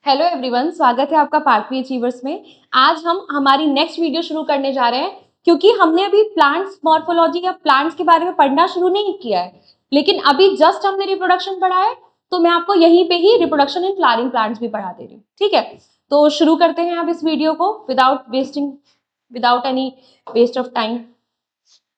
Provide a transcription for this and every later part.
Hello everyone, स्वागत है आपका पार्कवी अचीवर्स में। आज हम हमारी नेक्स्ट वीडियो शुरू करने जा रहे हैं, क्योंकि हमने अभी प्लांट्स मॉर्फोलॉजी या प्लांट्स के बारे में पढ़ना शुरू नहीं किया है, लेकिन अभी जस्ट हमने रिप्रोडक्शन पढ़ा है, तो मैं आपको यहीं पे ही रिप्रोडक्शन इन फ्लावरिंग प्लांट्स भी पढ़ा दे रही हूँ। ठीक है, तो शुरू करते हैं अब इस वीडियो को without any waste of time.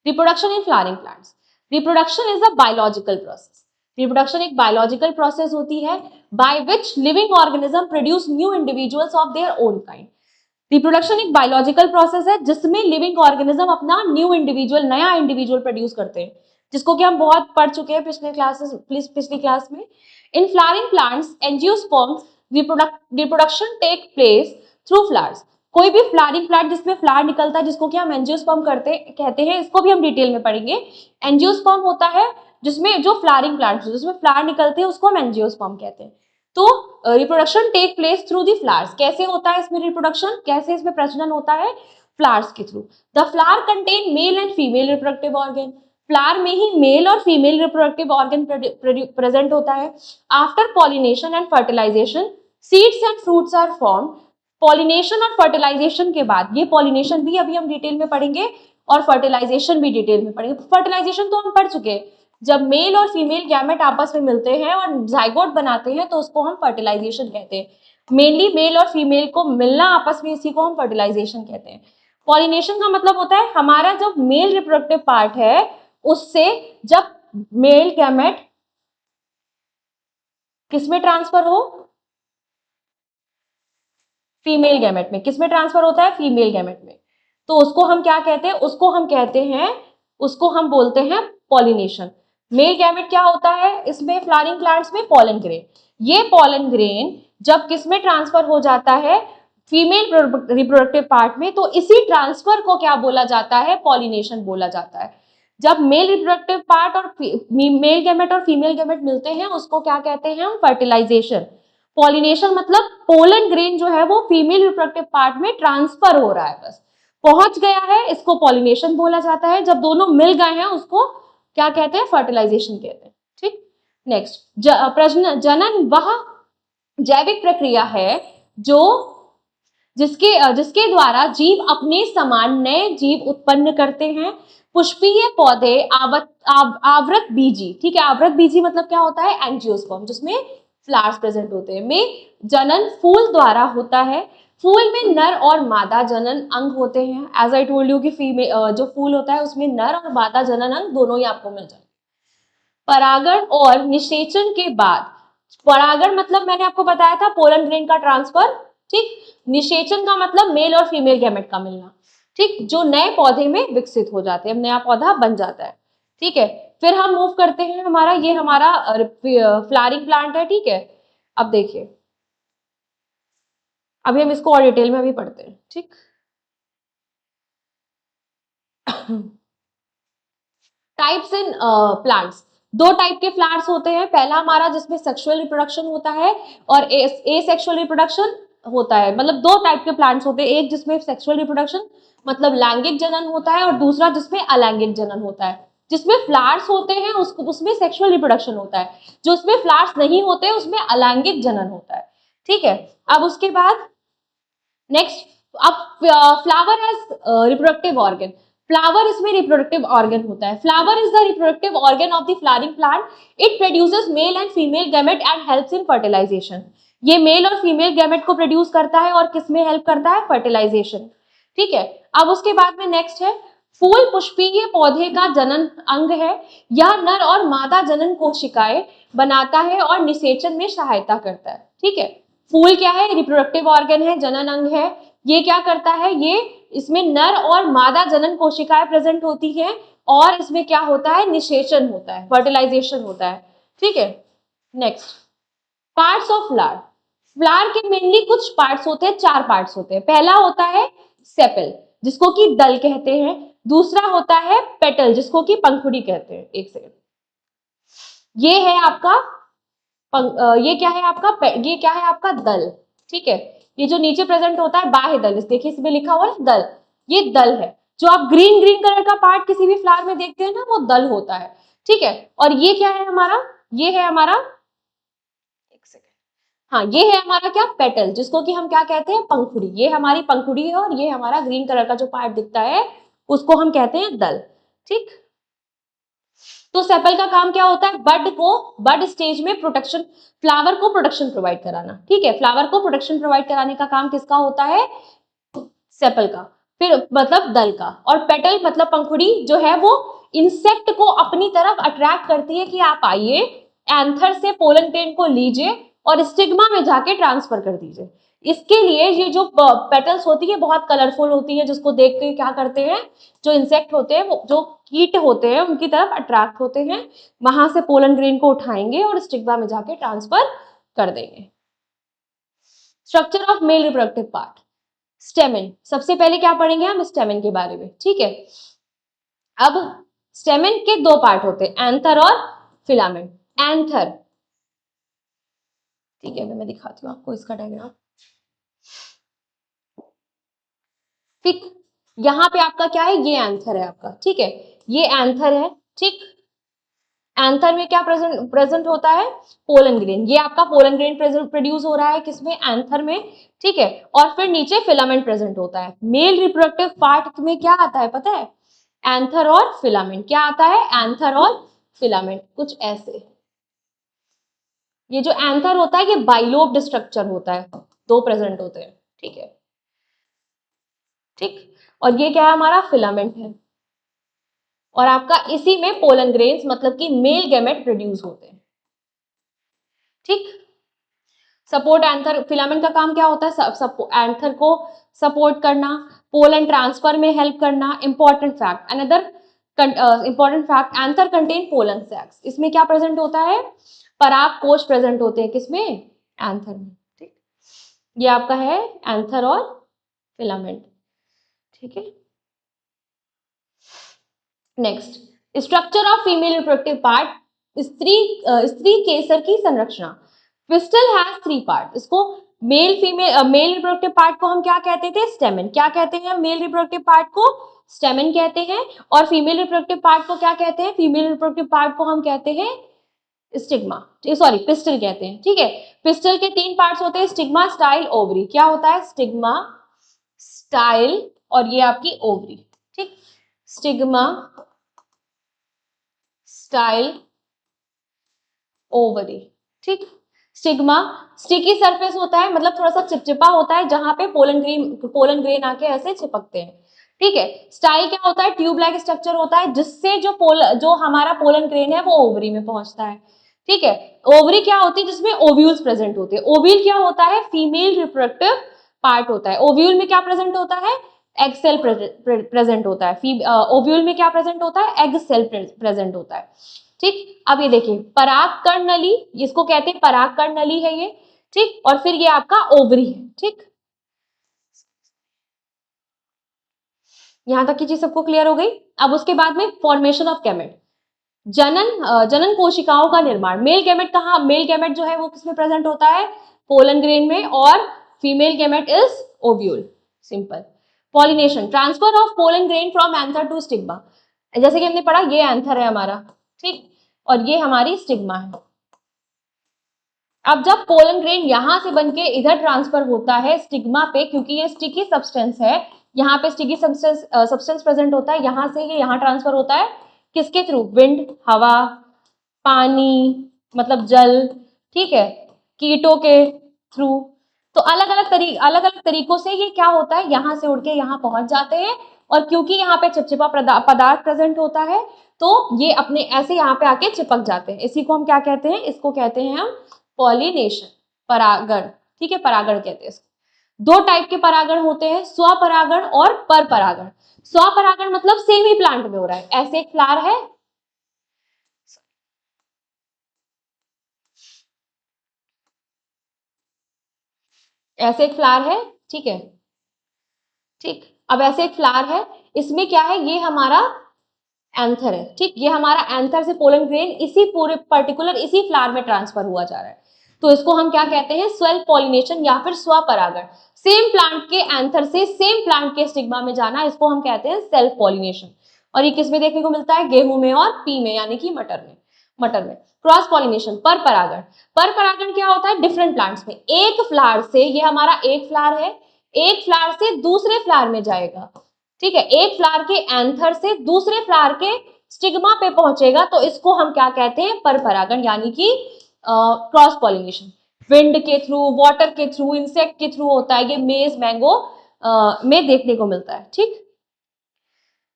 Reproduction in flowering plants. Reproduction is a biological process. Reproduction एक बायोलॉजिकल प्रोसेस होती है by which living organism produce new individuals of their own kind. Reproduction एक बायोलॉजिकल प्रोसेस है जिसमें living organism अपना new individual, नया individual produce करते हैं, जिसको कि हम बहुत पढ़ चुके हैं पिछली क्लास में। In flowering plants angiosperms reproduction take place through flowers. कोई भी फ्लावरिंग प्लांट जिसमें फ्लावर निकलता है, जिसको कि हम एंजियोस्पर्म कहते हैं, इसको भी हम डिटेल में पढ़ेंगे। एंजियोस्पर्म होता है जिसमें जो फ्लावरिंग प्लांट्स जिसमें फ्लावर निकलते हैं, उसको हम एंजियोस्पर्म कहते हैं। तो reproduction take place through the flowers. कैसे होता है इसमें रिप्रोडक्शन, कैसे इसमें प्रजनन होता है? फ्लावर्स के through. The flower contain male and female reproductive organ. Flower में ही मेल और फीमेल रिप्रोडक्टिव ऑर्गन प्रेजेंट होता है। After pollination and fertilization seeds and fruits are form. Pollination और फर्टिलाइजेशन के बाद, ये पॉलिनेशन भी अभी हम डिटेल में पढ़ेंगे और फर्टिलाइजेशन भी डिटेल में पढ़ेंगे। फर्टिलाइजेशन तो हम पढ़ चुके हैं, जब मेल और फीमेल गैमेट आपस में मिलते हैं और जाइगोट बनाते हैं, तो उसको हम फर्टिलाइजेशन कहते हैं। मेनली मेल और फीमेल को मिलना आपस में, इसी को हम फर्टिलाइजेशन कहते हैं। पॉलिनेशन का मतलब होता है हमारा जो मेल रिप्रोडक्टिव पार्ट है, उससे जब मेल गैमेट किसमें ट्रांसफर हो, फीमेल गैमेट में। किसमें ट्रांसफर होता है? फीमेल गैमेट में। तो उसको हम क्या कहते हैं? उसको हम बोलते हैं पॉलिनेशन। मेल गैमेट क्या होता है इसमें फ्लावरिंग प्लांट्स में? Pollen grain. ये पॉलन ग्रेन जब किसमें ट्रांसफर हो जाता है? फीमेल रिप्रोडक्टिव पार्ट में, तो इसी ट्रांसफर को क्या बोला जाता है? पॉलिनेशन बोला जाता है। जब मेल रिप्रोडक्टिव पार्ट और मेल गैमेट और फीमेल गैमेट मिलते हैं, उसको क्या कहते हैं हम? फर्टिलाइजेशन। पॉलिनेशन मतलब पोलन ग्रेन जो है वो फीमेल रिप्रोडक्टिव पार्ट में ट्रांसफर हो रहा है, बस पहुंच गया है, इसको पॉलिनेशन बोला जाता है। जब दोनों मिल गए हैं, उसको क्या कहते हैं? फर्टिलाइजेशन कहते हैं। ठीक, नेक्स्ट, प्रजनन। जनन वह जैविक प्रक्रिया है जो जिसके द्वारा जीव अपने समान नए जीव उत्पन्न करते हैं। पुष्पीय पौधे आवृत बीजी। ठीक है, आवृत बीजी मतलब क्या होता है? एंजियोस्पर्म, जिसमें फ्लावर्स प्रेजेंट होते हैं। में जनन फूल द्वारा होता है। फूल में नर और मादा जनन अंग होते हैं। एज आई टोल्ड यू कि जो फूल होता है उसमें नर और मादा जनन अंग दोनों ही आपको मिल जाएंगे। परागण और निषेचन के बाद, परागण मतलब मैंने आपको बताया था पोलन ग्रेन का ट्रांसफर। ठीक, निषेचन का मतलब मेल और फीमेल गैमेट का मिलना। ठीक, जो नए पौधे में विकसित हो जाते हैं, नया पौधा बन जाता है। ठीक है, फिर हम मूव करते हैं, ये हमारा फ्लावरिंग प्लांट है। ठीक है, अब देखिए, अभी हम इसको और डिटेल में अभी पढ़ते हैं। ठीक टाइप्स इन प्लांट्स। दो टाइप के फ्लावर्स होते हैं। पहला हमारा जिसमें सेक्सुअल रिप्रोडक्शन होता है और एसेक्सुअल रिप्रोडक्शन होता है। मतलब दो टाइप के प्लांट्स होते हैं, एक जिसमें सेक्सुअल रिप्रोडक्शन मतलब लैंगिक जनन होता है, और दूसरा जिसमें अलैंगिक जनन होता है। जिसमें फ्लावर्स होते हैं उसमें सेक्सुअल रिप्रोडक्शन होता है, जो उसमें फ्लावर्स नहीं होते उसमें अलैंगिक जनन होता है। ठीक है, अब उसके बाद नेक्स्ट, अब flower as reproductive organ. Flower इसमें रिप्रोडक्टिव ऑर्गन होता है। Flower is the reproductive organ of the flowering plant. It produces male and female gamete and helps in fertilization. ये मेल और फीमेल गैमेट को प्रोड्यूस करता है और किसमें हेल्प करता है? फर्टिलाइजेशन। ठीक है, अब उसके बाद में नेक्स्ट है, फूल पुष्पीय पौधे का जनन अंग है। यह नर और मादा जनन कोशिकाएं बनाता है और निषेचन में सहायता करता है। ठीक है, फूल क्या है? रिप्रोडक्टिव ऑर्गन है, जनन अंग है। ये क्या करता है? ये इसमें नर और मादा जनन कोशिकाएं प्रेजेंट होती हैं, और इसमें क्या होता है? निषेचन होता है, फर्टिलाइजेशन होता है। ठीक है, next, parts of flower. Flower के मेनली कुछ पार्ट्स होते हैं, चार पार्ट्स होते हैं। पहला होता है सेपल, जिसको कि दल कहते हैं। दूसरा होता है पेटल, जिसको कि पंखुड़ी कहते हैं। एक सेकंड, ये है आपका ये क्या है आपका दल। ठीक है, ये जो नीचे प्रेजेंट होता है बाह्य दल, देखिए इसमें लिखा हुआ है दल, ये दल है। जो आप ग्रीन ग्रीन कलर का पार्ट किसी भी फ्लावर में देखते हैं ना, वो दल होता है। ठीक है, और ये क्या है हमारा? ये है हमारा हाँ, ये है हमारा क्या, पेटल, जिसको कि हम क्या कहते हैं, पंखुड़ी। ये हमारी पंखुड़ी है और ये हमारा ग्रीन कलर का जो पार्ट दिखता है उसको हम कहते हैं दल। ठीक, तो सेपल का काम क्या होता है, बड स्टेज में प्रोटेक्शन, फ्लावर को प्रोटेक्शन प्रोवाइड कराना। ठीक है, फ्लावर को प्रोटेक्शन प्रोवाइड कराने का काम किसका होता है, सेपल का, फिर मतलब दल का। और पेटल मतलब पंखुड़ी जो है वो इंसेक्ट को अपनी तरफ अट्रैक्ट करती है कि आप आइए, एंथर से पोलन ग्रेन को लीजिए और स्टिग्मा में जाके ट्रांसफर कर दीजिए। इसके लिए ये जो पेटल्स होती है बहुत कलरफुल होती है, जिसको देख के क्या करते हैं, जो इंसेक्ट होते हैं, वो जो कीट होते हैं उनकी तरफ अट्रैक्ट होते हैं, वहां से पोलन ग्रेन को उठाएंगे और स्टिग्मा में जाके ट्रांसफर कर देंगे। Structure of male reproductive part, stamen. सबसे पहले क्या पढ़ेंगे हम, स्टेमेन के बारे में। ठीक है, अब स्टेमेन के दो पार्ट होते हैं, एंथर और फिलामेंट। एंथर, ठीक है, मैं दिखाती हूँ आपको इसका डायग्राम। ठीक, यहाँ पे आपका क्या है, ये एंथर है आपका। ठीक है, ये एंथर है। ठीक, एंथर में क्या प्रेजेंट होता है, पोलन ग्रेन। ये आपका पोलन ग्रेन प्रोड्यूस हो रहा है किसमें, एंथर में। ठीक है, और फिर नीचे फिलामेंट प्रेजेंट होता है। मेल रिप्रोडक्टिव पार्ट में क्या आता है पता है, एंथर और फिलामेंट। क्या आता है, एंथर और फिलामेंट, कुछ ऐसे। ये जो एंथर होता है ये बाइलोब्ड स्ट्रक्चर होता है, दो प्रेजेंट होते हैं। ठीक है, ठीक, और ये क्या है, हमारा फिलामेंट है। और आपका इसी में पोलन ग्रेन्स मतलब कि मेल गैमेट प्रोड्यूस होते हैं। ठीक, सपोर्ट एंथर, फिलामेंट का काम क्या होता है, एंथर को सपोर्ट करना, पोलन ट्रांसफर में हेल्प करना। Important fact, another important fact, anther contain pollen sacs. इसमें क्या प्रेजेंट होता है, पराग कोश प्रेजेंट होते हैं किसमें, एंथर में। ठीक, ये आपका है एंथर और फिलामेंट। ठीक है, next, structure of female reproductive part, स्त्री केसर की संरचना। Pistol has three part. इसको मेल रिप्रोडक्टिव पार्ट को हम क्या कहते थे, स्टेमेन। क्या कहते हैं, मेल रिप्रोडक्टिव पार्ट को स्टेमेन कहते हैं, और फीमेल रिप्रोडक्टिव पार्ट को क्या कहते हैं, फीमेल रिप्रोडक्टिव पार्ट को हम कहते हैं स्टिग्मा, सॉरी पिस्टल कहते हैं। ठीक है, पिस्टल के तीन पार्ट्स होते हैं, स्टिग्मा, स्टाइल, ओवरी। क्या होता है, स्टिग्मा, स्टाइल और ये आपकी ओवरी। ठीक, स्टिग्मा, स्टाइल, ओवरी। ठीक, स्टिग्मा स्टिकी सरफेस होता है, मतलब थोड़ा सा चिपचिपा होता है, जहां पे पोलन ग्रेन आके ऐसे चिपकते हैं। ठीक है, स्टाइल क्या होता है, ट्यूब लाइक स्ट्रक्चर होता है, जिससे जो हमारा पोलन ग्रेन है वो ओवरी में पहुंचता है। ठीक है, ओवरी क्या होती है, जिसमें ओव्यूल्स प्रेजेंट होते हैं। ओव्यूल क्या होता है, फीमेल रिप्रोडक्टिव पार्ट होता है। ओव्यूल में क्या प्रेजेंट होता है, एग सेल प्रेजेंट होता है। ओव्यूल में क्या प्रेजेंट होता है, एग सेल प्रेजेंट होता है। ठीक, अब ये देखिए परागकण नली, इसको कहते हैं परागकण नली है ये। ठीक, और फिर ये आपका ओवरी है। ठीक, यहां तक की चीज सबको क्लियर हो गई। अब उसके बाद में फॉर्मेशन ऑफ गैमेट, जनन कोशिकाओं का निर्माण। मेल गैमेट कहाँ, मेल गैमेट जो है वो किसमें प्रेजेंट होता है, पोलन ग्रेन में, और female gamete is ovule. Simple. Pollination, transfer of pollen grain from anther to stigma. जैसे कि हमने पढ़ा, ये एंथर है हमारा। ठीक, और ये हमारी स्टिग्मा है। अब जब पोलन ग्रेन यहां से बनके इधर ट्रांसफर होता है स्टिग्मा पे, क्योंकि ये स्टिकी सब्सटेंस है, यहाँ पे स्टिकी सब्सटेंस प्रेजेंट होता है, यहां से ये यहाँ ट्रांसफर होता है किसके थ्रू, विंड, हवा, पानी मतलब जल, ठीक है, कीटों के थ्रू। तो अलग अलग तरीकों से ये क्या होता है, यहाँ से उड़ के यहाँ पहुंच जाते हैं। और क्योंकि यहाँ पे चिपचिपा पदार्थ प्रेजेंट होता है, तो ये अपने ऐसे यहाँ पे आके चिपक जाते हैं। इसी को हम क्या कहते हैं, इसको कहते हैं हम पॉलिनेशन, परागण। ठीक है, परागण कहते हैं इसको। दो टाइप के परागण होते हैं, स्वपरागण और परपरागण। स्वपरागण मतलब सेम ही प्लांट में हो रहा है। ऐसे एक फ्लावर है, ऐसे एक फ्लावर है, ठीक है, ठीक, अब ऐसे एक फ्लावर है, इसमें क्या है, ये हमारा एंथर है। ठीक, ये हमारा एंथर से पोलन ग्रेन इसी पूरे पर्टिकुलर इसी फ्लावर में ट्रांसफर हुआ जा रहा है, तो इसको हम क्या कहते हैं, सेल्फ पॉलिनेशन या फिर स्वपरागण। सेम प्लांट के एंथर से सेम प्लांट के स्टिग्मा में जाना, इसको हम कहते हैं सेल्फ पॉलिनेशन। और ये किस में देखने को मिलता है, गेहूं में और पी में, यानी कि मटर में। मटर में। क्रॉस पॉलिनेशन, पर परागण। पर परागण क्या होता है? डिफरेंट प्लांट्स में एक फ्लावर से, ये हमारा एक फ्लावर है, एक फ्लावर से दूसरे फ्लावर में जाएगा, ठीक है, एक फ्लावर के एंथर से दूसरे फ्लावर के स्टिग्मा पे पहुंचेगा, तो इसको हम क्या कहते हैं? पर परागण, यानी कि क्रॉस पॉलिनेशन। विंड के थ्रू, वाटर के थ्रू, इंसेक्ट के थ्रू होता है, ये मेज मैंगो में देखने को मिलता है। ठीक,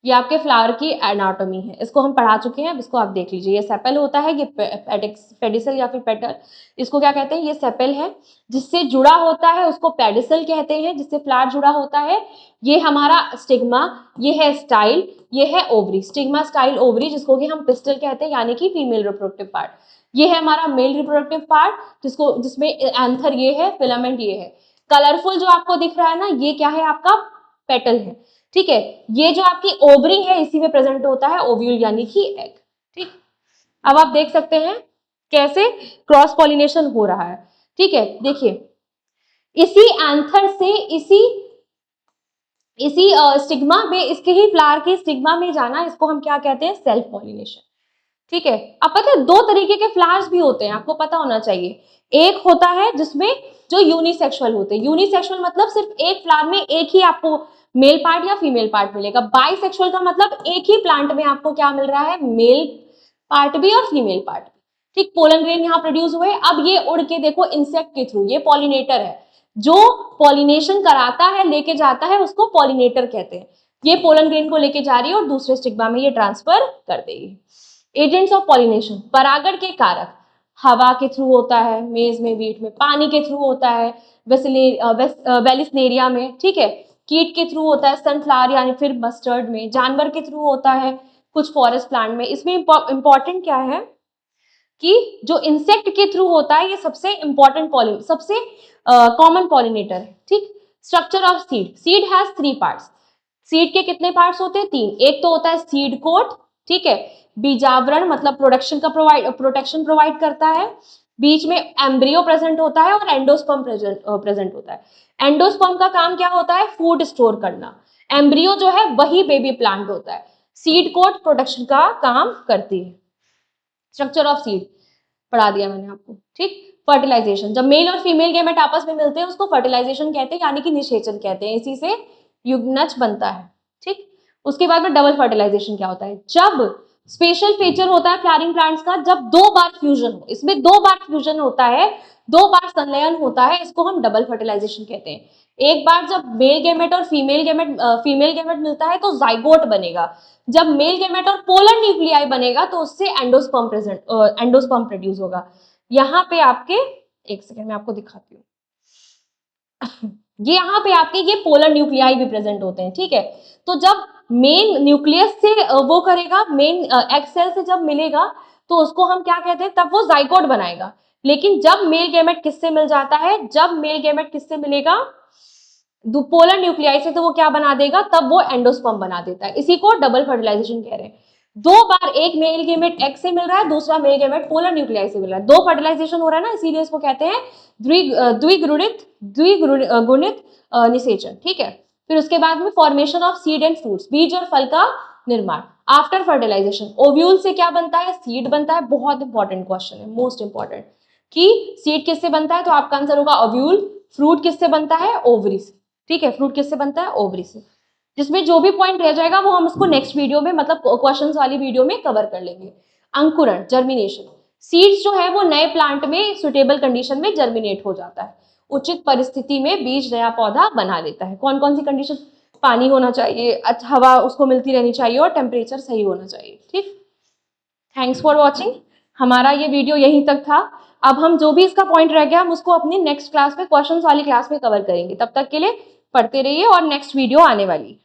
ये आपके फ्लावर की एनाटॉमी है, इसको हम पढ़ा चुके हैं, अब इसको आप देख लीजिए। ये सेपल होता है, ये पेडिसल या फिर पेटल, इसको क्या कहते हैं? ये सेपल है, जिससे जुड़ा होता है उसको पेडिसल कहते हैं, जिससे फ्लावर जुड़ा होता है। ये हमारा स्टिग्मा, ये है स्टाइल, ये है ओवरी। स्टिग्मा, स्टाइल, ओवरी, जिसको कि हम पिस्टल कहते हैं, यानी कि फीमेल रिप्रोडक्टिव पार्ट। ये है हमारा मेल रिप्रोडक्टिव पार्ट, जिसमें एंथर ये है, फिलामेंट ये है। कलरफुल जो आपको दिख रहा है ना, ये क्या है? आपका पेटल है, ठीक है। ये जो आपकी ओवरी है, इसी में प्रेजेंट होता है ओव्यूल, यानी कि एग। ठीक, अब आप देख सकते हैं कैसे क्रॉस पॉलिनेशन हो रहा है। ठीक है, देखिए, इसी एंथर से इसी इसी स्टिग्मा में, इसके ही फ्लावर के स्टिग्मा में जाना, इसको हम क्या कहते हैं? Self pollination. ठीक है, अब पता है दो तरीके के फ्लावर्स भी होते हैं, आपको पता होना चाहिए। एक होता है जिसमें जो यूनिसेक्सुअल होते हैं, यूनिसेक्सुअल मतलब सिर्फ एक फ्लावर में एक ही आपको मेल पार्ट या फीमेल पार्ट मिलेगा। बाइसेक्सुअल का मतलब एक ही प्लांट में आपको क्या मिल रहा है? मेल पार्ट भी और फीमेल पार्ट भी। ठीक, पोलन ग्रेन यहाँ प्रोड्यूस हुए, अब ये उड़ के देखो इंसेक्ट के थ्रू, ये पॉलिनेटर है, जो पॉलिनेशन कराता है, लेके जाता है, उसको पॉलिनेटर कहते हैं। ये पोलन ग्रेन को लेके जा रही है और दूसरे स्टिग्मा में ये ट्रांसफर कर देगी। एजेंट्स ऑफ पॉलिनेशन, परागण के कारक, हवा के थ्रू होता है मेज में, वीट में, पानी के थ्रू होता है वेलिस्नेरिया में, ठीक है, कीट के थ्रू होता है सनफ्लावर यानी फिर मस्टर्ड में, जानवर के थ्रू होता है कुछ फॉरेस्ट प्लांट में। इसमें इंपॉर्टेंट क्या है कि जो इंसेक्ट के थ्रू होता है, ये सबसे इंपॉर्टेंट सबसे कॉमन पॉलिनेटर है। ठीक, structure of seed, seed has 3 parts. Seed के कितने पार्ट्स होते हैं? 3। एक तो होता है सीड कोट, ठीक है, बीजावरण मतलब प्रोटेक्शन प्रोवाइड करता है, बीच में एम्ब्रियो प्रेजेंट होता है और एंडोस्पर्म प्रेजेंट होता है। एंडोस्पर्म का काम क्या होता है? फूड स्टोर करना। एम्ब्रियो जो है वही बेबी प्लांट होता है। सीड कोट प्रोटेक्शन का काम करती है। स्ट्रक्चर ऑफ सीड पढ़ा दिया मैंने आपको। ठीक, फर्टिलाइजेशन, जब मेल और फीमेल गैमेट आपस में मिलते हैं उसको फर्टिलाइजेशन कहते हैं, यानी कि निषेचन कहते हैं, इसी से युग्मनज बनता है। ठीक, उसके बाद में डबल फर्टिलाइजेशन क्या होता है? जब स्पेशल फीचर होता है फ्लावरिंग प्लांट्स का, जब 2 बार फ्यूजन हो, इसमें 2 बार फ्यूजन होता है, 2 बार संलयन होता है, इसको हम डबल फर्टिलाइजेशन कहते हैं। एक बार जब मेल गैमेट और फीमेल गैमेट मिलता है तो जाइगोट बनेगा। जब मेल गैमेट और पोलर न्यूक्लियाई बनेगा तो उससे एंडोस्पर्म प्रोड्यूस होगा। यहाँ पे आपके, एक सेकेंड में आपको दिखाती हूँ, ये यहाँ पे आपके ये पोलर न्यूक्लियाई भी प्रेजेंट होते हैं। ठीक है, तो जब मेन न्यूक्लियस से वो करेगा, मेन एग सेल से जब मिलेगा तो उसको हम क्या कहते हैं? तब वो जाइगोट बनाएगा। लेकिन जब मेल गैमेट किससे मिल जाता है? जब मेल गैमेट किससे मिलेगा? पोलर न्यूक्लियाई से, तो वो क्या बना देगा? तब वो एंडोस्पर्म बना देता है। इसी को डबल फर्टिलाइजेशन कह रहे हैं। 2 बार एक मेल गैमेट एग से मिल रहा है, दूसरा मेल गैमेट पोलर न्यूक्लियाई से मिल रहा है, 2 फर्टिलाइजेशन हो रहा है ना, इसीलिए इसको कहते हैं द्विगुणित निषेचन। ठीक है, फिर उसके बाद में formation of seed and fruits, बीज और फल का निर्माण। आफ्टर फर्टिलाइजेशन ओव्यूल से क्या बनता है? सीड बनता है। बहुत इंपॉर्टेंट क्वेश्चन है, मोस्ट इंपॉर्टेंट, कि सीड किससे बनता है? तो आपका आंसर होगा ओव्यूल। फ्रूट किससे बनता है? ओवरी से। ठीक है, फ्रूट किससे बनता है? ओवरी से। जिसमें जो भी पॉइंट रह जाएगा वो हम उसको नेक्स्ट वीडियो में, मतलब क्वेश्चंस वाली वीडियो में कवर कर लेंगे। अंकुरण, जर्मिनेशन, सीड्स जो है वो नए प्लांट में सुटेबल कंडीशन में जर्मिनेट हो जाता है। उचित परिस्थिति में बीज नया पौधा बना लेता है। कौन कौन सी कंडीशन? पानी होना चाहिए, अच्छा हवा उसको मिलती रहनी चाहिए और टेम्परेचर सही होना चाहिए। ठीक, थैंक्स फॉर वॉचिंग। हमारा ये वीडियो यहीं तक था। अब हम जो भी इसका पॉइंट रह गया हम उसको अपनी नेक्स्ट क्लास में, क्वेश्चंस वाली क्लास में कवर करेंगे। तब तक के लिए पढ़ते रहिए और नेक्स्ट वीडियो आने वाली है।